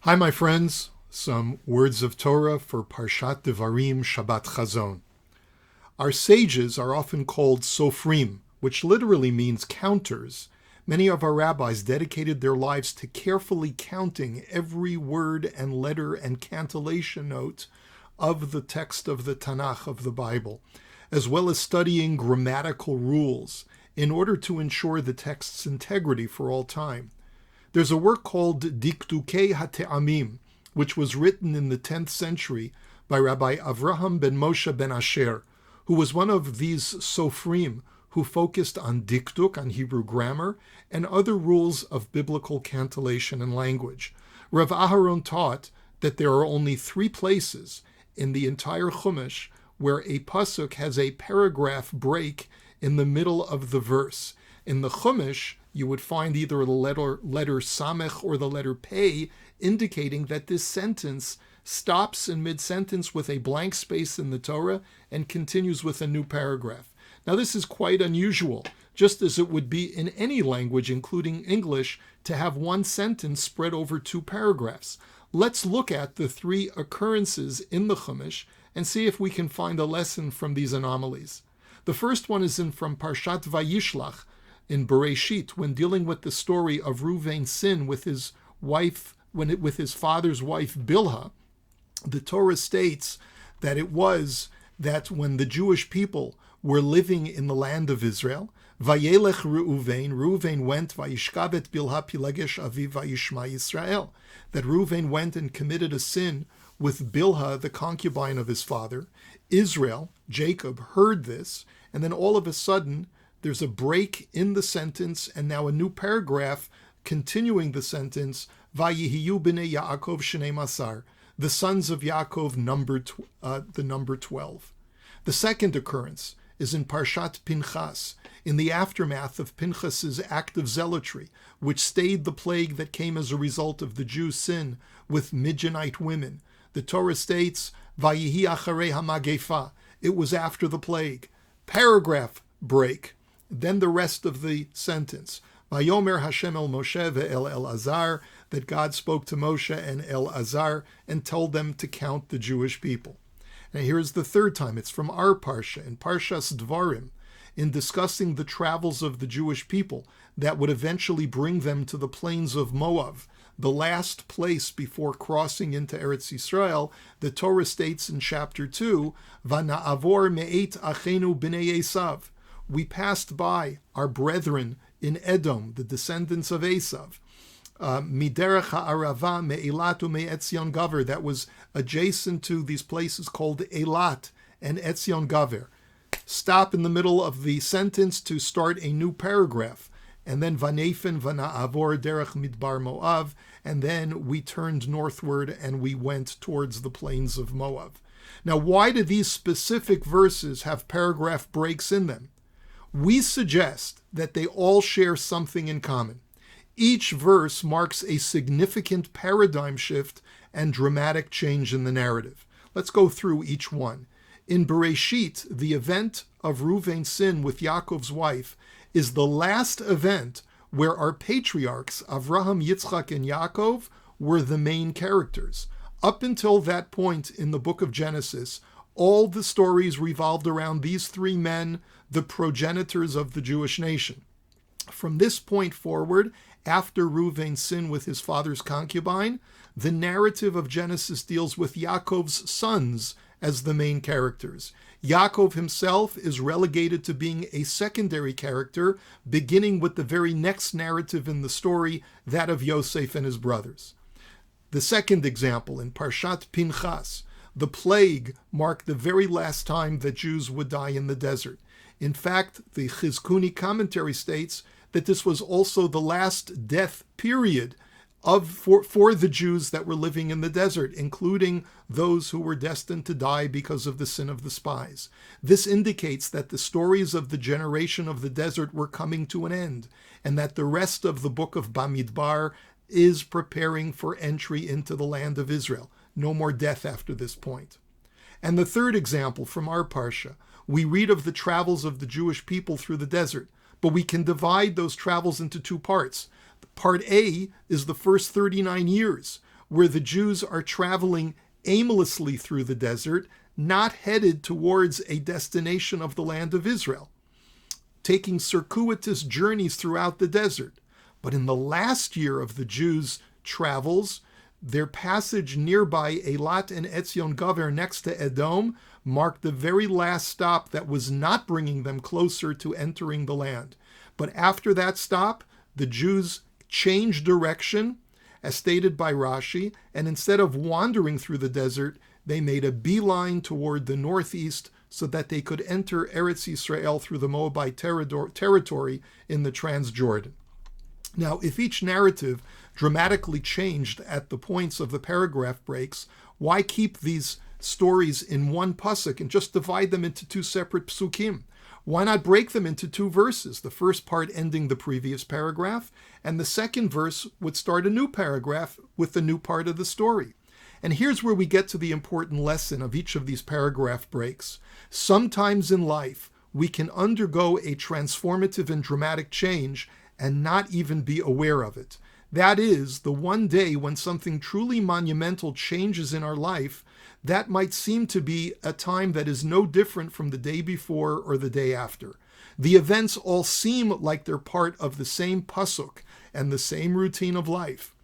Hi, my friends. Some words of Torah for Parshat Devarim-Chazon. Our sages are often called sofrim, which literally means counters. Many of our rabbis dedicated their lives to carefully counting every word and letter and cantillation note of the text of the Tanakh of the Bible, as well as studying grammatical rules in order to ensure the text's integrity for all time. There's a work called Dikdukei HaTe'amim, which was written in the 10th century by Rabbi Avraham ben Moshe ben Asher, who was one of these sofrim who focused on dikduk, on Hebrew grammar, and other rules of biblical cantillation and language. Rav Aharon taught that there are only 3 places in the entire Chumash where a pasuk has a paragraph break in the middle of the verse. In the Chumash, you would find either the letter samech or the letter pei, indicating that this sentence stops in mid-sentence with a blank space in the Torah and continues with a new paragraph. Now, this is quite unusual, just as it would be in any language, including English, to have one sentence spread over 2 paragraphs. Let's look at the 3 occurrences in the Chumash and see if we can find a lesson from these anomalies. The first one is from Parshat Vayishlach, in Bereshit, when dealing with the story of Reuven's sin with his wife, with his father's wife Bilhah. The Torah states that it was that when the Jewish people were living in the land of Israel, Vayelech Reuven went, Vayishkavet Bilhah Pilagesh Aviv Vayishma Yisrael, that Reuven went and committed a sin with Bilhah, the concubine of his father. Israel, Jacob, heard this, and then all of a sudden, there's a break in the sentence, and now a new paragraph continuing the sentence, Vayihiyu b'nei Yaacov shnei masar, the sons of Yaakov, the number 12. The second occurrence is in Parshat Pinchas, in the aftermath of Pinchas's act of zealotry, which stayed the plague that came as a result of the Jews' sin with Midianite women. The Torah states, Vayihi acharei hamagefa, it was after the plague. Paragraph break. Then the rest of the sentence. Vayomer Hashem el Moshe ve'el Elazar, that God spoke to Moshe and Elazar and told them to count the Jewish people. Now here's the third time. It's from our Parsha, in Parshas Devarim, in discussing the travels of the Jewish people that would eventually bring them to the plains of Moab, the last place before crossing into Eretz Yisrael. The Torah states in chapter 2, Vana'avor me'et achenu b'nei Esav, we passed by our brethren in Edom, the descendants of Esav. Miderech ha'arava me'elat u'me'etzion gaver, that was adjacent to these places called Elat and Etzion Gaver. Stop in the middle of the sentence to start a new paragraph. And then Vanefen vana'avor derech midbar Moav, and then we turned northward and we went towards the plains of Moab. Now, why do these specific verses have paragraph breaks in them? We suggest that they all share something in common. Each verse marks a significant paradigm shift and dramatic change in the narrative. Let's go through each one. In Bereshit, the event of Reuven's sin with Yaakov's wife is the last event where our patriarchs, Avraham, Yitzchak, and Yaakov, were the main characters. Up until that point in the book of Genesis, all the stories revolved around these 3 men, the progenitors of the Jewish nation. From this point forward, after Reuven's sin with his father's concubine, the narrative of Genesis deals with Yaakov's sons as the main characters. Yaakov himself is relegated to being a secondary character, beginning with the very next narrative in the story, that of Yosef and his brothers. The second example, in Parshat Pinchas, the plague marked the very last time that Jews would die in the desert. In fact, the Chizkuni commentary states that this was also the last death period for the Jews that were living in the desert, including those who were destined to die because of the sin of the spies. This indicates that the stories of the generation of the desert were coming to an end, and that the rest of the book of Bamidbar is preparing for entry into the land of Israel. No more death after this point. And the third example from our Parsha, we read of the travels of the Jewish people through the desert, but we can divide those travels into 2 parts. Part A is the first 39 years, where the Jews are traveling aimlessly through the desert, not headed towards a destination of the land of Israel, taking circuitous journeys throughout the desert. But in the last year of the Jews' travels, their passage nearby Eilat and Etzion Gaver next to Edom marked the very last stop that was not bringing them closer to entering the land. But after that stop, the Jews changed direction, as stated by Rashi, and instead of wandering through the desert, they made a beeline toward the northeast so that they could enter Eretz Yisrael through the Moabite territory in the Transjordan. Now, if each narrative dramatically changed at the points of the paragraph breaks, why keep these stories in one pasuk and just divide them into two separate psukim? Why not break them into two verses, the first part ending the previous paragraph, and the second verse would start a new paragraph with the new part of the story? And here's where we get to the important lesson of each of these paragraph breaks. Sometimes in life, we can undergo a transformative and dramatic change and not even be aware of it. That is, the one day when something truly monumental changes in our life, that might seem to be a time that is no different from the day before or the day after. The events all seem like they're part of the same pasuk and the same routine of life,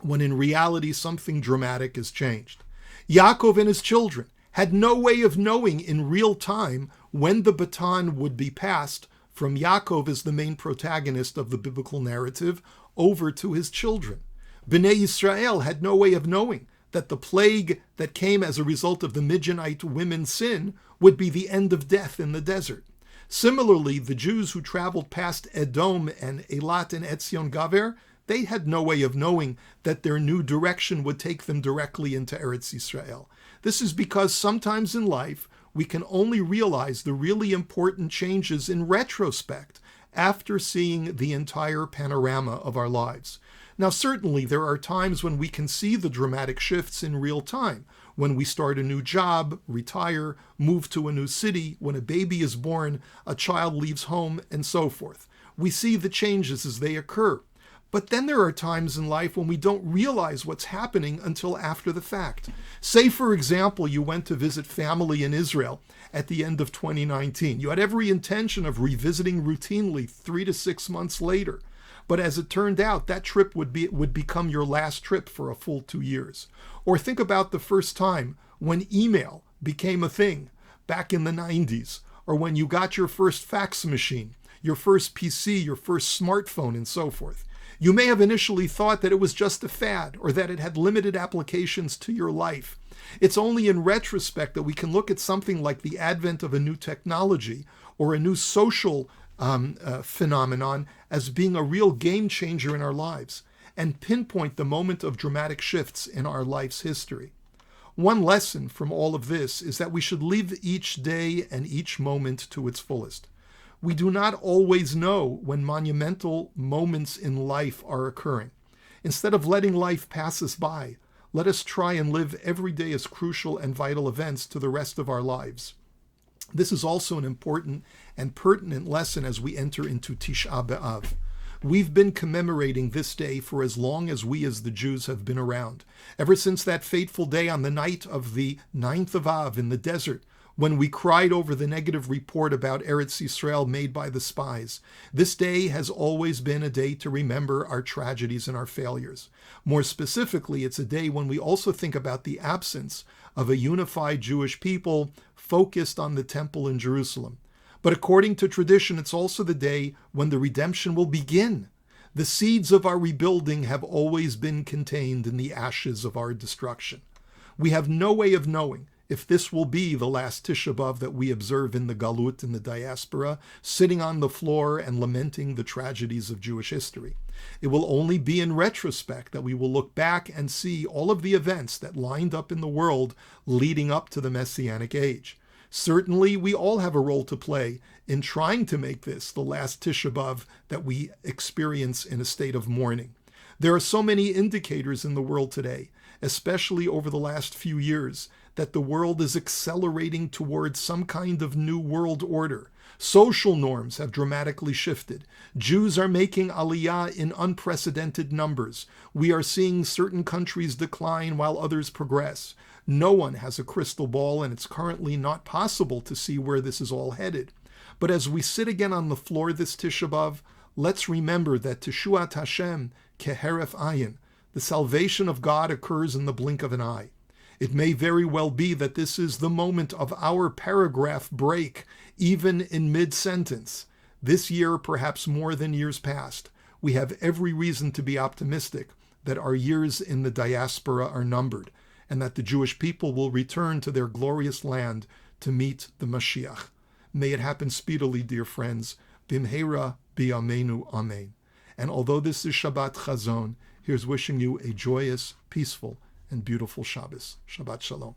when in reality something dramatic has changed. Yaakov and his children had no way of knowing in real time when the baton would be passed from Yaakov as the main protagonist of the biblical narrative over to his children. Bnei Yisrael had no way of knowing that the plague that came as a result of the Midianite women's sin would be the end of death in the desert. Similarly, the Jews who traveled past Edom and Eilat and Etzion Gaver, they had no way of knowing that their new direction would take them directly into Eretz Yisrael. This is because sometimes in life, we can only realize the really important changes in retrospect after seeing the entire panorama of our lives. Now, certainly there are times when we can see the dramatic shifts in real time, when we start a new job, retire, move to a new city, when a baby is born, a child leaves home, and so forth. We see the changes as they occur. But then there are times in life when we don't realize what's happening until after the fact. Say, for example, you went to visit family in Israel at the end of 2019. You had every intention of revisiting routinely 3 to 6 months later. But as it turned out, that trip would become your last trip for a full 2 years. Or think about the first time when email became a thing back in the 90s, or when you got your first fax machine, your first PC, your first smartphone, and so forth. You may have initially thought that it was just a fad or that it had limited applications to your life. It's only in retrospect that we can look at something like the advent of a new technology or a new social phenomenon as being a real game changer in our lives and pinpoint the moment of dramatic shifts in our life's history. One lesson from all of this is that we should live each day and each moment to its fullest. We do not always know when monumental moments in life are occurring. Instead of letting life pass us by, let us try and live every day as crucial and vital events to the rest of our lives. This is also an important and pertinent lesson as we enter into Tish'a B'Av. We've been commemorating this day for as long as we as the Jews have been around. Ever since that fateful day on the night of the 9th of Av in the desert, when we cried over the negative report about Eretz Yisrael made by the spies. This day has always been a day to remember our tragedies and our failures. More specifically, it's a day when we also think about the absence of a unified Jewish people focused on the temple in Jerusalem. But according to tradition, it's also the day when the redemption will begin. The seeds of our rebuilding have always been contained in the ashes of our destruction. We have no way of knowing if this will be the last Tish'a B'Av that we observe in the Galut, in the diaspora, sitting on the floor and lamenting the tragedies of Jewish history. It will only be in retrospect that we will look back and see all of the events that lined up in the world leading up to the Messianic age. Certainly, we all have a role to play in trying to make this the last Tish'a B'Av that we experience in a state of mourning. There are so many indicators in the world today, especially over the last few years, that the world is accelerating towards some kind of new world order. Social norms have dramatically shifted. Jews are making aliyah in unprecedented numbers. We are seeing certain countries decline while others progress. No one has a crystal ball, and it's currently not possible to see where this is all headed. But as we sit again on the floor this Tish'a B'Av, let's remember that Teshuat Hashem keheref ayin, the salvation of God occurs in the blink of an eye. It may very well be that this is the moment of our paragraph break, even in mid-sentence. This year, perhaps more than years past, we have every reason to be optimistic that our years in the diaspora are numbered, and that the Jewish people will return to their glorious land to meet the Mashiach. May it happen speedily, dear friends. Bimheira b'yameinu amen. And although this is Shabbat Chazon, here's wishing you a joyous, peaceful, and beautiful Shabbos. Shabbat Shalom.